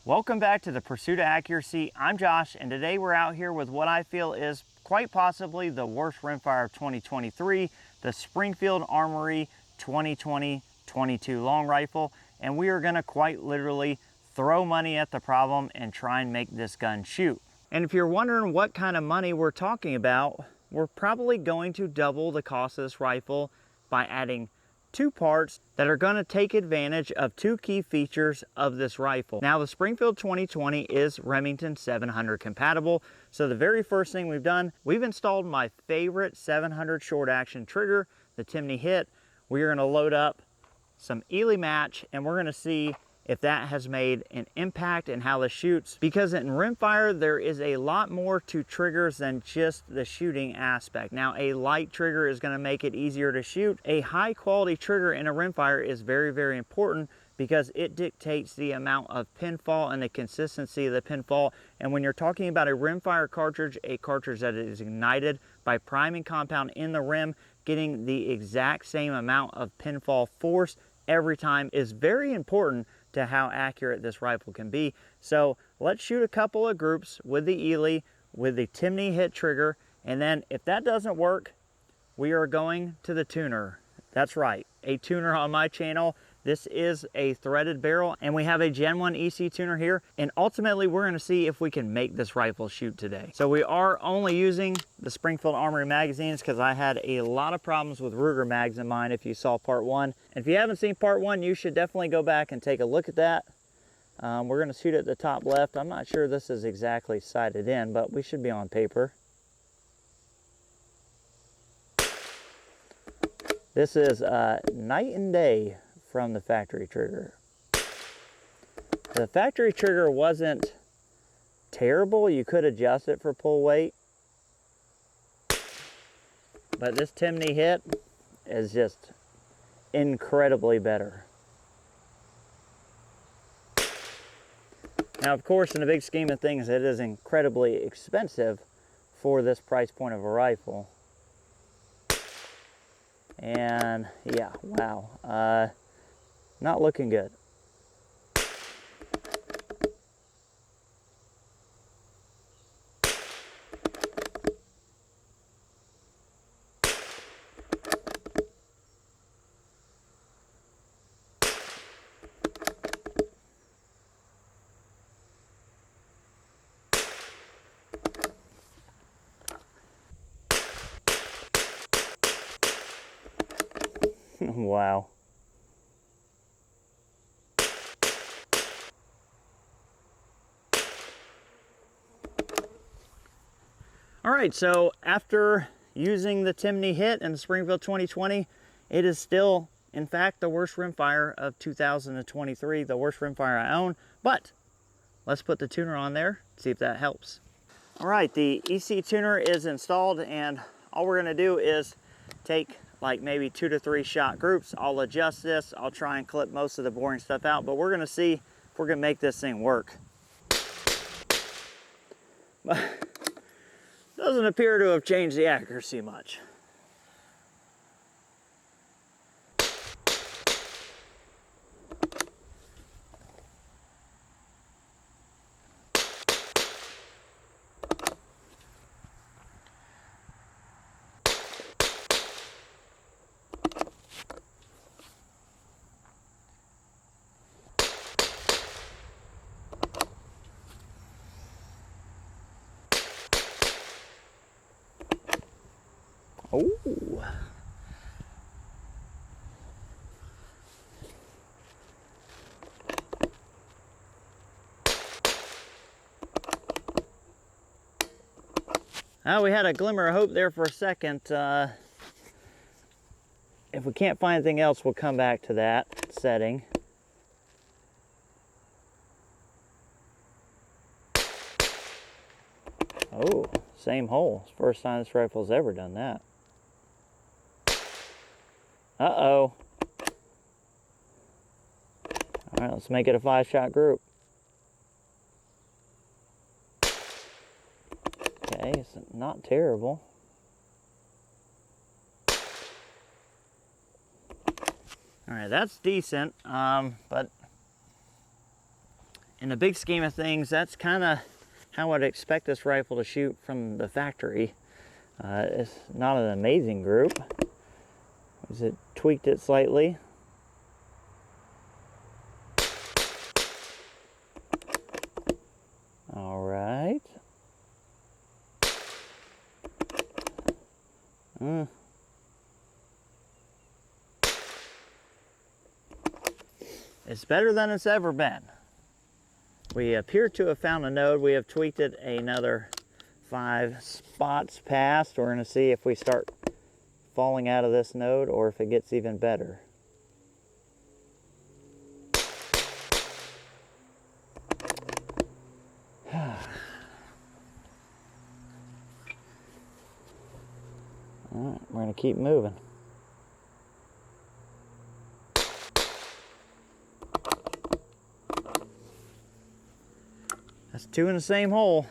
Welcome back to the Pursuit of Accuracy. I'm Josh, and today we're out here with what I feel is quite possibly the worst rimfire of 2023, the Springfield Armory 2020-22 long rifle, and we are gonna quite literally throw money at the problem and try and make this gun shoot. And if you're wondering what kind of money we're talking about, we're probably going to double the cost of this rifle by adding two parts that are going to take advantage of two key features of this rifle. Now, the Springfield 2020 is Remington 700 compatible. So the very first thing we've done, we've installed my favorite 700 short action trigger, the Timney Hit. We are going to load up some Ely match and we're going to see if that has made an impact in how this shoots, because in rimfire there is a lot more to triggers than just the shooting aspect. Now, a light trigger is going to make it easier to shoot. A high quality trigger in a rimfire is very, very important because it dictates the amount of pinfall and the consistency of the pinfall. And when you're talking about a rimfire cartridge, a cartridge that is ignited by priming compound in the rim, getting the exact same amount of pinfall force every time is very important to how accurate this rifle can be. So let's shoot a couple of groups with the Ely, with the Timney Hit trigger, and then if that doesn't work, we are going to the tuner. That's right, a tuner on my channel. This is a threaded barrel, and we have a Gen 1 EC tuner here, and ultimately we're gonna see if we can make this rifle shoot today. So we are only using the Springfield Armory magazines because I had a lot of problems with Ruger mags in mine if you saw part one. And if you haven't seen part one, you should definitely go back and take a look at that. We're gonna shoot at the top left. I'm not sure this is exactly sighted in, but we should be on paper. This is night and day from the factory trigger. The factory trigger wasn't terrible. You could adjust it for pull weight. But this Timney Hit is just incredibly better. Now, of course, in the big scheme of things, it is incredibly expensive for this price point of a rifle. And yeah, wow. Not looking good. Wow. All right, so after using the Timney Hit and the Springfield 2020, it is still, in fact, the worst rimfire of 2023, the worst rimfire I own, but let's put the tuner on there, see if that helps. All right, the EC tuner is installed, and all we're gonna do is take like maybe 2 to 3 shot groups. I'll adjust this, I'll try and clip most of the boring stuff out, but we're gonna see if we're gonna make this thing work. Doesn't appear to have changed the accuracy much. Oh. We had a glimmer of hope there for a second. If we can't find anything else, we'll come back to that setting. Oh, same hole. It's the first time this rifle's ever done that. Uh-oh. All right, let's make it a 5-shot group. Okay, it's not terrible. All right, that's decent, but in the big scheme of things, that's kind of how I'd expect this rifle to shoot from the factory. It's not an amazing group. It tweaked it slightly. All right. It's better than it's ever been. We appear to have found a node. We have tweaked it another 5 spots past. We're going to see if we start falling out of this node or if it gets even better. All right, we're going to keep moving. That's 2 in the same hole.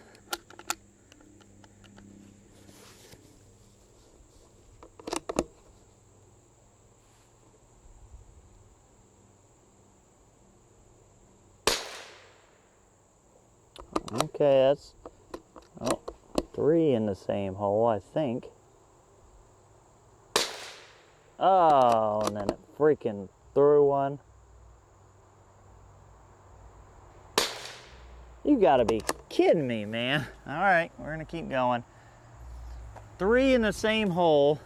Okay, that's 3 in the same hole, I think. Oh, and then it freaking threw one. You gotta be kidding me, man. All right, we're gonna keep going. 3 in the same hole,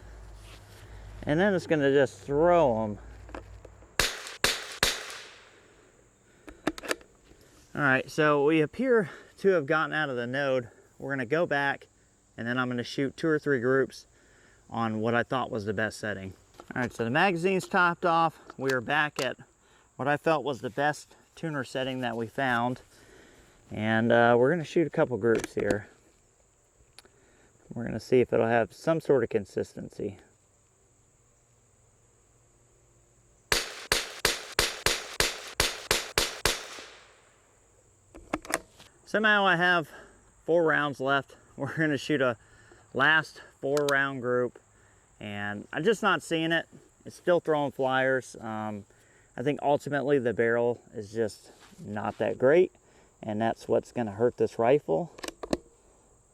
and then it's gonna just throw them. All right, so we appear to have gotten out of the node. We're gonna go back, and then I'm gonna shoot 2 or 3 groups on what I thought was the best setting. All right, so the magazine's topped off. We are back at what I felt was the best tuner setting that we found. And we're gonna shoot a couple groups here. We're gonna see if it'll have some sort of consistency. Somehow I have 4 rounds left. We're gonna shoot a last 4-round group, and I'm just not seeing it. It's still throwing flyers. I think ultimately the barrel is just not that great, and that's what's gonna hurt this rifle.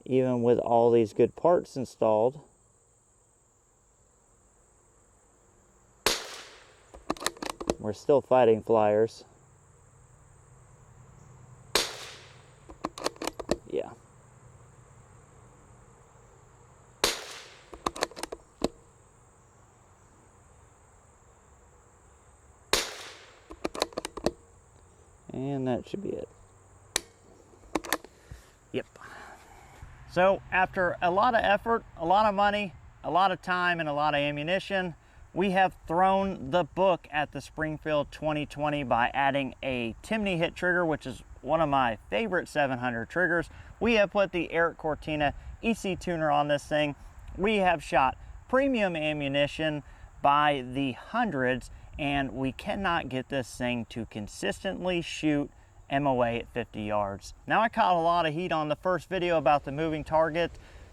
Even with all these good parts installed, we're still fighting flyers. Yeah. And that should be it. Yep. So after a lot of effort, a lot of money, a lot of time, and a lot of ammunition, we have thrown the book at the Springfield 2020 by adding a Timney hit trigger, which is one of my favorite 700 triggers. We have put the Eric Cortina EC tuner on this thing. We have shot premium ammunition by the hundreds, and we cannot get this thing to consistently shoot MOA at 50 yards. Now, I caught a lot of heat on the first video about the moving target.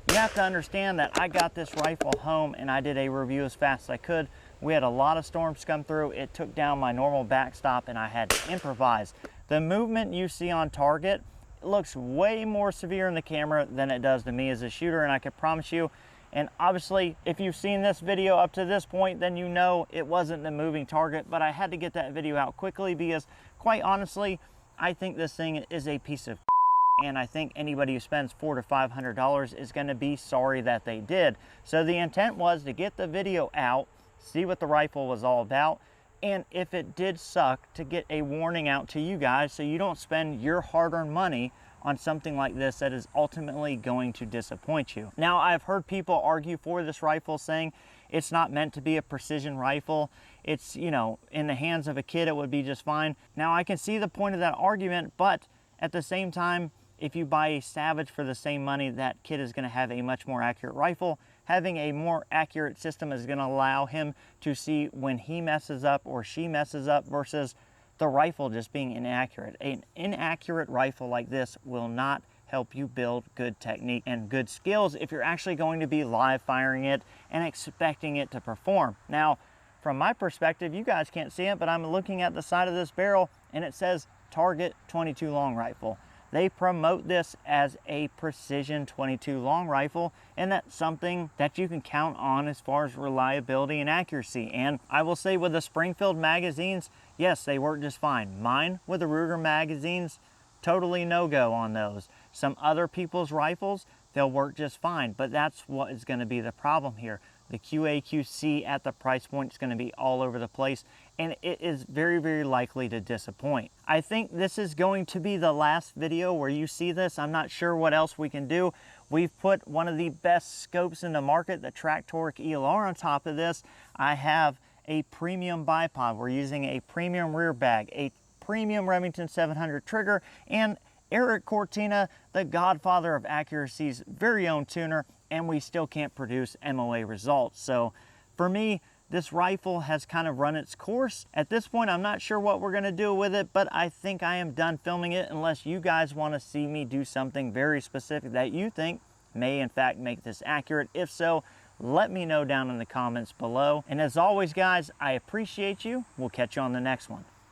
You have to understand that I got this rifle home and I did a review as fast as I could. We had a lot of storms come through. It took down my normal backstop and I had to improvise. The movement you see on target, it looks way more severe in the camera than it does to me as a shooter, and I can promise you, and obviously if you've seen this video up to this point, then you know it wasn't the moving target, but I had to get that video out quickly because quite honestly, I think this thing is a piece of and I think anybody who spends $400 to $500 is going to be sorry that they did. So the intent was to get the video out, see what the rifle was all about, and if it did suck, to get a warning out to you guys so you don't spend your hard-earned money on something like this that is ultimately going to disappoint you. Now, I've heard people argue for this rifle saying it's not meant to be a precision rifle. It's, you know, in the hands of a kid, it would be just fine. Now, I can see the point of that argument, but at the same time, if you buy a Savage for the same money, that kid is going to have a much more accurate rifle. Having a more accurate system is going to allow him to see when he messes up or she messes up versus the rifle just being inaccurate. An inaccurate rifle like this will not help you build good technique and good skills if you're actually going to be live firing it and expecting it to perform. Now, from my perspective, you guys can't see it, but I'm looking at the side of this barrel and it says target 22 long rifle. They promote this as a precision 22 long rifle, and that's something that you can count on as far as reliability and accuracy. And I will say with the Springfield magazines, yes, they work just fine. Mine with the Ruger magazines, totally no-go on those. Some other people's rifles, they'll work just fine, but that's what is going to be the problem here. The QA/QC at the price point is going to be all over the place, and it is very, very likely to disappoint. I think this is going to be the last video where you see this. I'm not sure what else we can do. We've put one of the best scopes in the market, the Tractoric ELR, on top of this. I have a premium bipod. We're using a premium rear bag, a premium Remington 700 trigger, and Eric Cortina, the godfather of accuracy's very own tuner, and we still can't produce MOA results. So for me, this rifle has kind of run its course. At this point, I'm not sure what we're gonna do with it, but I think I am done filming it unless you guys wanna see me do something very specific that you think may in fact make this accurate. If so, let me know down in the comments below. And as always, guys, I appreciate you. We'll catch you on the next one.